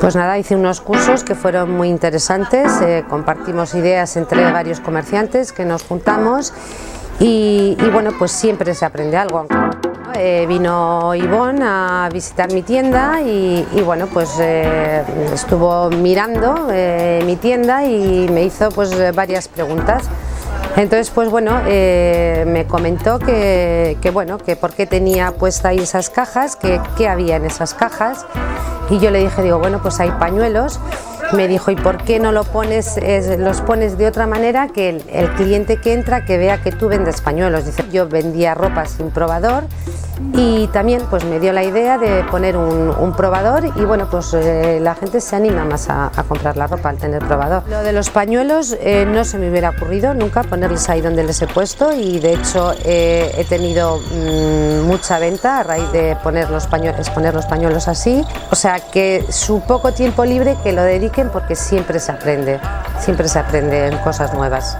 Pues nada, hice unos cursos que fueron muy interesantes, compartimos ideas entre varios comerciantes que nos juntamos y bueno, pues siempre se aprende algo. Vino Ivonne a visitar mi tienda y bueno, pues estuvo mirando mi tienda y me hizo pues varias preguntas. Entonces pues bueno, me comentó que bueno, que por qué tenía puesta ahí esas cajas, que qué había en esas cajas, y yo le dije, digo, bueno, pues hay pañuelos. Me dijo, ¿y por qué no los pones de otra manera que el cliente que entra que vea que tú vendes pañuelos? Dice, yo vendía ropa sin probador y también pues me dio la idea de poner un probador y bueno, pues la gente se anima más a comprar la ropa al tener probador. Lo de los pañuelos no se me hubiera ocurrido nunca ponerles ahí donde les he puesto y de hecho he tenido mucha venta a raíz de poner los pañuelos así. O sea que su poco tiempo libre que lo dediquen porque siempre se aprende en cosas nuevas.